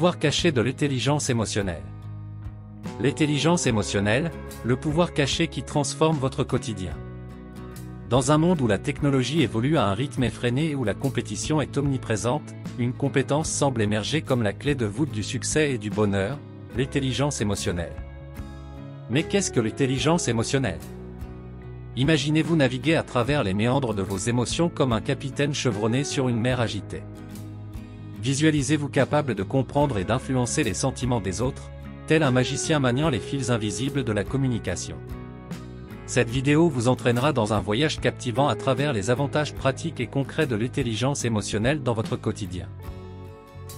pouvoir caché de l'intelligence émotionnelle. L'intelligence émotionnelle, le pouvoir caché qui transforme votre quotidien. Dans un monde où la technologie évolue à un rythme effréné et où la compétition est omniprésente, une compétence semble émerger comme la clé de voûte du succès et du bonheur, l'intelligence émotionnelle. Mais qu'est-ce que l'intelligence émotionnelle? Imaginez-vous naviguer à travers les méandres de vos émotions comme un capitaine chevronné sur une mer agitée. Visualisez-vous capable de comprendre et d'influencer les sentiments des autres, tel un magicien maniant les fils invisibles de la communication. Cette vidéo vous entraînera dans un voyage captivant à travers les avantages pratiques et concrets de l'intelligence émotionnelle dans votre quotidien.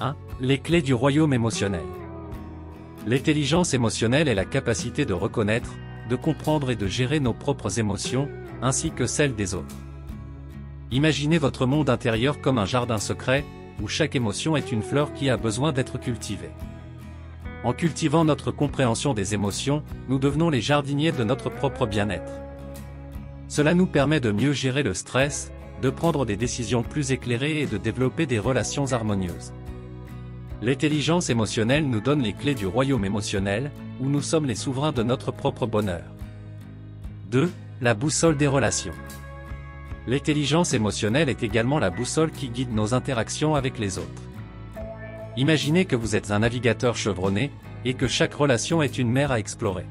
1. Les clés du royaume émotionnel. L'intelligence émotionnelle est la capacité de reconnaître, de comprendre et de gérer nos propres émotions, ainsi que celles des autres. Imaginez votre monde intérieur comme un jardin secret, où chaque émotion est une fleur qui a besoin d'être cultivée. En cultivant notre compréhension des émotions, nous devenons les jardiniers de notre propre bien-être. Cela nous permet de mieux gérer le stress, de prendre des décisions plus éclairées et de développer des relations harmonieuses. L'intelligence émotionnelle nous donne les clés du royaume émotionnel, où nous sommes les souverains de notre propre bonheur. 2. La boussole des relations. L'intelligence émotionnelle est également la boussole qui guide nos interactions avec les autres. Imaginez que vous êtes un navigateur chevronné, et que chaque relation est une mer à explorer.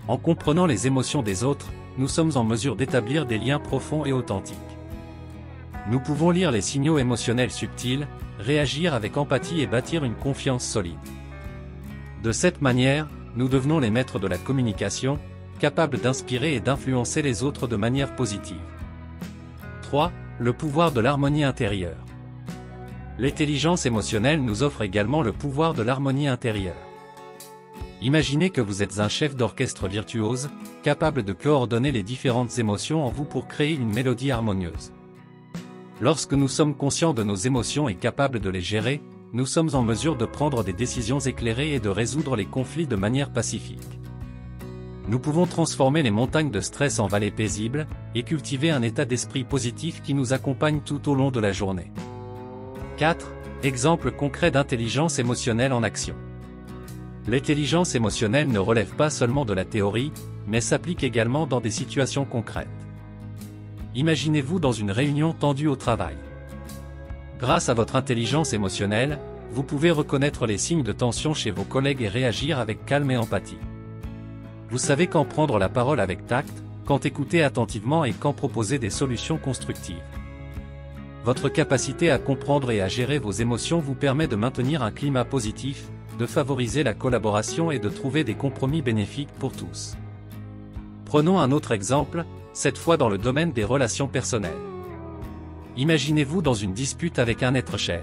En comprenant les émotions des autres, nous sommes en mesure d'établir des liens profonds et authentiques. Nous pouvons lire les signaux émotionnels subtils, réagir avec empathie et bâtir une confiance solide. De cette manière, nous devenons les maîtres de la communication, capables d'inspirer et d'influencer les autres de manière positive. 3. Le pouvoir de l'harmonie intérieure. L'intelligence émotionnelle nous offre également le pouvoir de l'harmonie intérieure. Imaginez que vous êtes un chef d'orchestre virtuose, capable de coordonner les différentes émotions en vous pour créer une mélodie harmonieuse. Lorsque nous sommes conscients de nos émotions et capables de les gérer, nous sommes en mesure de prendre des décisions éclairées et de résoudre les conflits de manière pacifique. Nous pouvons transformer les montagnes de stress en vallées paisibles, et cultiver un état d'esprit positif qui nous accompagne tout au long de la journée. 4. Exemple concret d'intelligence émotionnelle en action. L'intelligence émotionnelle ne relève pas seulement de la théorie, mais s'applique également dans des situations concrètes. Imaginez-vous dans une réunion tendue au travail. Grâce à votre intelligence émotionnelle, vous pouvez reconnaître les signes de tension chez vos collègues et réagir avec calme et empathie. Vous savez quand prendre la parole avec tact, quand écouter attentivement et quand proposer des solutions constructives. Votre capacité à comprendre et à gérer vos émotions vous permet de maintenir un climat positif, de favoriser la collaboration et de trouver des compromis bénéfiques pour tous. Prenons un autre exemple, cette fois dans le domaine des relations personnelles. Imaginez-vous dans une dispute avec un être cher.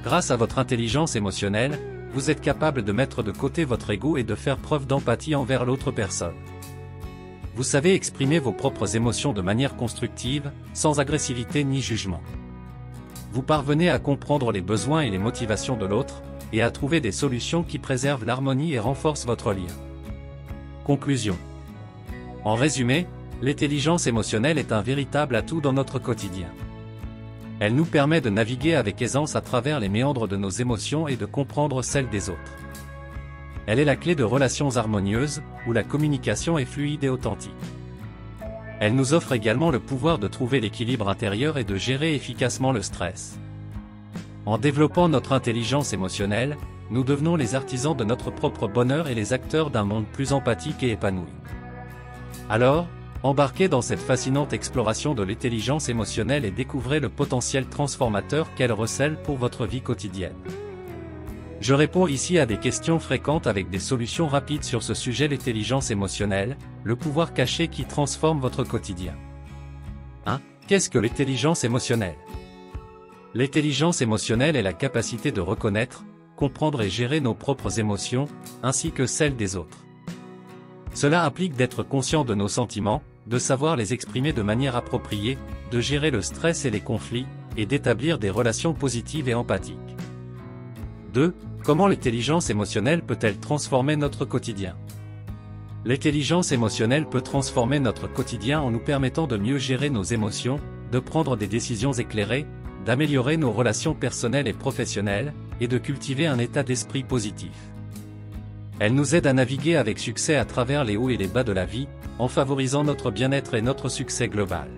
Grâce à votre intelligence émotionnelle, vous êtes capable de mettre de côté votre ego et de faire preuve d'empathie envers l'autre personne. Vous savez exprimer vos propres émotions de manière constructive, sans agressivité ni jugement. Vous parvenez à comprendre les besoins et les motivations de l'autre, et à trouver des solutions qui préservent l'harmonie et renforcent votre lien. Conclusion. En résumé, l'intelligence émotionnelle est un véritable atout dans notre quotidien. Elle nous permet de naviguer avec aisance à travers les méandres de nos émotions et de comprendre celles des autres. Elle est la clé de relations harmonieuses, où la communication est fluide et authentique. Elle nous offre également le pouvoir de trouver l'équilibre intérieur et de gérer efficacement le stress. En développant notre intelligence émotionnelle, nous devenons les artisans de notre propre bonheur et les acteurs d'un monde plus empathique et épanoui. Alors, embarquez dans cette fascinante exploration de l'intelligence émotionnelle et découvrez le potentiel transformateur qu'elle recèle pour votre vie quotidienne. Je réponds ici à des questions fréquentes avec des solutions rapides sur ce sujet: l'intelligence émotionnelle, le pouvoir caché qui transforme votre quotidien. 1. Qu'est-ce que l'intelligence émotionnelle? L'intelligence émotionnelle est la capacité de reconnaître, comprendre et gérer nos propres émotions, ainsi que celles des autres. Cela implique d'être conscient de nos sentiments, de savoir les exprimer de manière appropriée, de gérer le stress et les conflits, et d'établir des relations positives et empathiques. 2. Comment l'intelligence émotionnelle peut-elle transformer notre quotidien? L'intelligence émotionnelle peut transformer notre quotidien en nous permettant de mieux gérer nos émotions, de prendre des décisions éclairées, d'améliorer nos relations personnelles et professionnelles, et de cultiver un état d'esprit positif. Elle nous aide à naviguer avec succès à travers les hauts et les bas de la vie, en favorisant notre bien-être et notre succès global.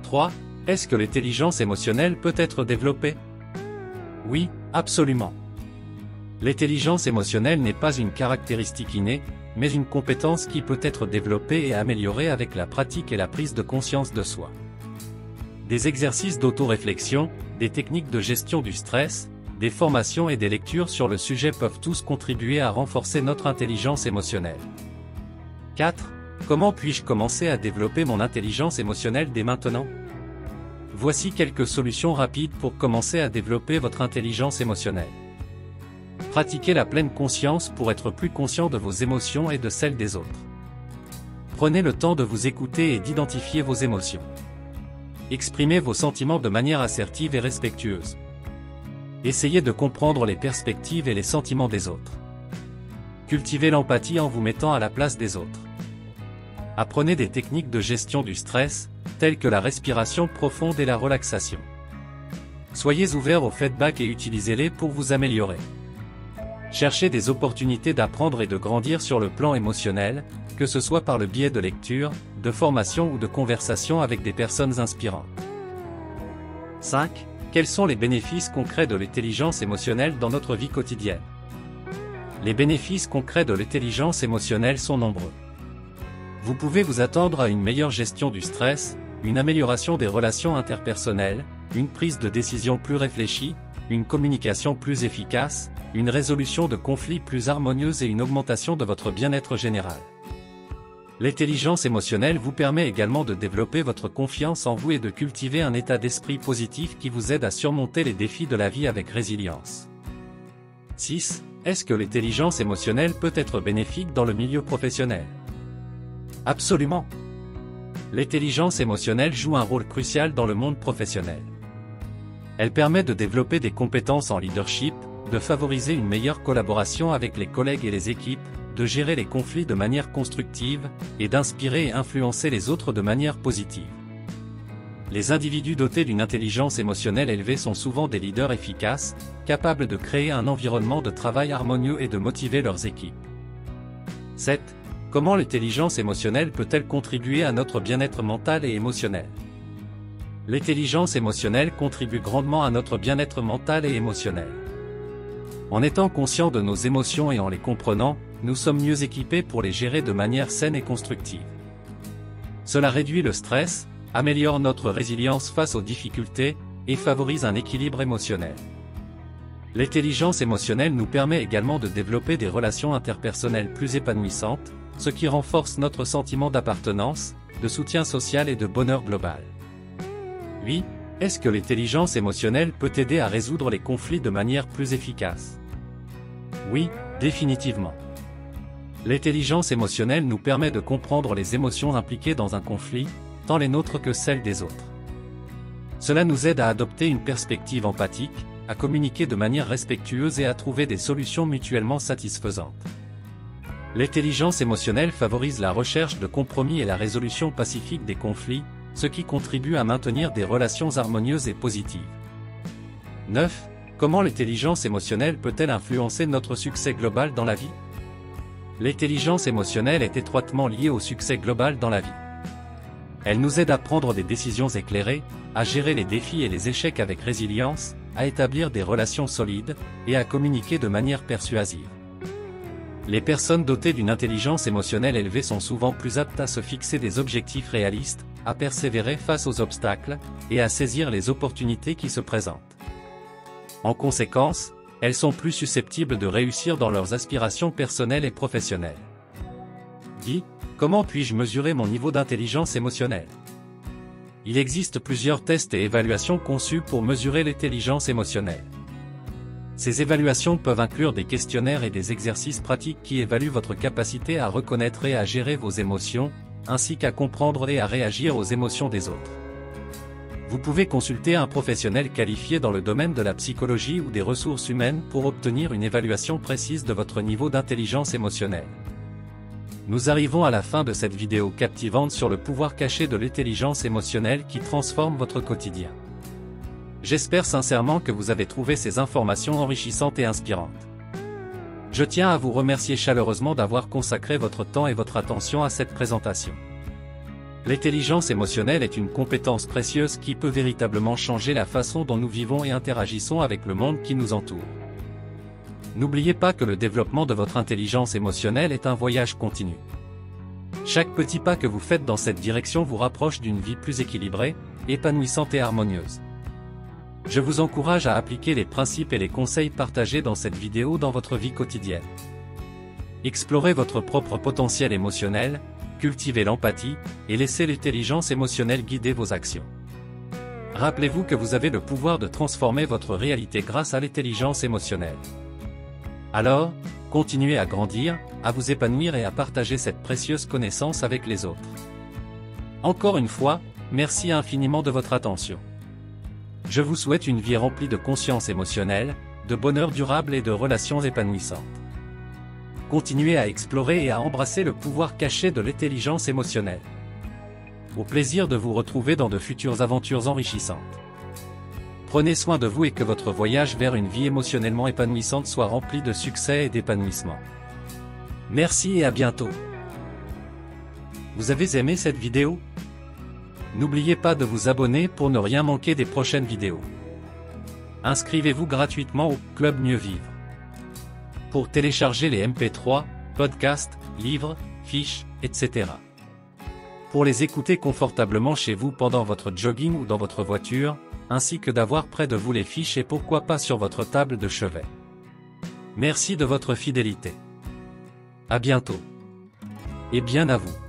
3. Est-ce que l'intelligence émotionnelle peut être développée? Oui, absolument. L'intelligence émotionnelle n'est pas une caractéristique innée, mais une compétence qui peut être développée et améliorée avec la pratique et la prise de conscience de soi. Des exercices d'auto-réflexion, des techniques de gestion du stress, des formations et des lectures sur le sujet peuvent tous contribuer à renforcer notre intelligence émotionnelle. 4. Comment puis-je commencer à développer mon intelligence émotionnelle dès maintenant? Voici quelques solutions rapides pour commencer à développer votre intelligence émotionnelle. Pratiquez la pleine conscience pour être plus conscient de vos émotions et de celles des autres. Prenez le temps de vous écouter et d'identifier vos émotions. Exprimez vos sentiments de manière assertive et respectueuse. Essayez de comprendre les perspectives et les sentiments des autres. Cultivez l'empathie en vous mettant à la place des autres. Apprenez des techniques de gestion du stress, telles que la respiration profonde et la relaxation. Soyez ouverts aux feedbacks et utilisez-les pour vous améliorer. Cherchez des opportunités d'apprendre et de grandir sur le plan émotionnel, que ce soit par le biais de lecture, de formation ou de conversation avec des personnes inspirantes. 5. Quels sont les bénéfices concrets de l'intelligence émotionnelle dans notre vie quotidienne? Les bénéfices concrets de l'intelligence émotionnelle sont nombreux. Vous pouvez vous attendre à une meilleure gestion du stress, une amélioration des relations interpersonnelles, une prise de décision plus réfléchie, une communication plus efficace, une résolution de conflits plus harmonieuse et une augmentation de votre bien-être général. L'intelligence émotionnelle vous permet également de développer votre confiance en vous et de cultiver un état d'esprit positif qui vous aide à surmonter les défis de la vie avec résilience. 6. Est-ce que l'intelligence émotionnelle peut être bénéfique dans le milieu professionnel? Absolument. L'intelligence émotionnelle joue un rôle crucial dans le monde professionnel. Elle permet de développer des compétences en leadership, de favoriser une meilleure collaboration avec les collègues et les équipes, de gérer les conflits de manière constructive, et d'inspirer et influencer les autres de manière positive. Les individus dotés d'une intelligence émotionnelle élevée sont souvent des leaders efficaces, capables de créer un environnement de travail harmonieux et de motiver leurs équipes. 7. Comment l'intelligence émotionnelle peut-elle contribuer à notre bien-être mental et émotionnel? L'intelligence émotionnelle contribue grandement à notre bien-être mental et émotionnel. En étant conscient de nos émotions et en les comprenant, nous sommes mieux équipés pour les gérer de manière saine et constructive. Cela réduit le stress, améliore notre résilience face aux difficultés, et favorise un équilibre émotionnel. L'intelligence émotionnelle nous permet également de développer des relations interpersonnelles plus épanouissantes, ce qui renforce notre sentiment d'appartenance, de soutien social et de bonheur global. 8. Est-ce que l'intelligence émotionnelle peut aider à résoudre les conflits de manière plus efficace? Oui, définitivement. L'intelligence émotionnelle nous permet de comprendre les émotions impliquées dans un conflit, tant les nôtres que celles des autres. Cela nous aide à adopter une perspective empathique, à communiquer de manière respectueuse et à trouver des solutions mutuellement satisfaisantes. L'intelligence émotionnelle favorise la recherche de compromis et la résolution pacifique des conflits, ce qui contribue à maintenir des relations harmonieuses et positives. 9. Comment l'intelligence émotionnelle peut-elle influencer notre succès global dans la vie? L'intelligence émotionnelle est étroitement liée au succès global dans la vie. Elle nous aide à prendre des décisions éclairées, à gérer les défis et les échecs avec résilience, à établir des relations solides, et à communiquer de manière persuasive. Les personnes dotées d'une intelligence émotionnelle élevée sont souvent plus aptes à se fixer des objectifs réalistes, à persévérer face aux obstacles, et à saisir les opportunités qui se présentent. En conséquence, elles sont plus susceptibles de réussir dans leurs aspirations personnelles et professionnelles. 10. Comment puis-je mesurer mon niveau d'intelligence émotionnelle? Il existe plusieurs tests et évaluations conçus pour mesurer l'intelligence émotionnelle. Ces évaluations peuvent inclure des questionnaires et des exercices pratiques qui évaluent votre capacité à reconnaître et à gérer vos émotions, ainsi qu'à comprendre et à réagir aux émotions des autres. Vous pouvez consulter un professionnel qualifié dans le domaine de la psychologie ou des ressources humaines pour obtenir une évaluation précise de votre niveau d'intelligence émotionnelle. Nous arrivons à la fin de cette vidéo captivante sur le pouvoir caché de l'intelligence émotionnelle qui transforme votre quotidien. J'espère sincèrement que vous avez trouvé ces informations enrichissantes et inspirantes. Je tiens à vous remercier chaleureusement d'avoir consacré votre temps et votre attention à cette présentation. L'intelligence émotionnelle est une compétence précieuse qui peut véritablement changer la façon dont nous vivons et interagissons avec le monde qui nous entoure. N'oubliez pas que le développement de votre intelligence émotionnelle est un voyage continu. Chaque petit pas que vous faites dans cette direction vous rapproche d'une vie plus équilibrée, épanouissante et harmonieuse. Je vous encourage à appliquer les principes et les conseils partagés dans cette vidéo dans votre vie quotidienne. Explorez votre propre potentiel émotionnel, cultivez l'empathie, et laissez l'intelligence émotionnelle guider vos actions. Rappelez-vous que vous avez le pouvoir de transformer votre réalité grâce à l'intelligence émotionnelle. Alors, continuez à grandir, à vous épanouir et à partager cette précieuse connaissance avec les autres. Encore une fois, merci infiniment de votre attention. Je vous souhaite une vie remplie de conscience émotionnelle, de bonheur durable et de relations épanouissantes. Continuez à explorer et à embrasser le pouvoir caché de l'intelligence émotionnelle. Au plaisir de vous retrouver dans de futures aventures enrichissantes. Prenez soin de vous et que votre voyage vers une vie émotionnellement épanouissante soit rempli de succès et d'épanouissement. Merci et à bientôt. Vous avez aimé cette vidéo? N'oubliez pas de vous abonner pour ne rien manquer des prochaines vidéos. Inscrivez-vous gratuitement au Club Mieux Vivre. Pour télécharger les MP3, podcasts, livres, fiches, etc. Pour les écouter confortablement chez vous pendant votre jogging ou dans votre voiture, ainsi que d'avoir près de vous les fiches et pourquoi pas sur votre table de chevet. Merci de votre fidélité. À bientôt. Et bien à vous.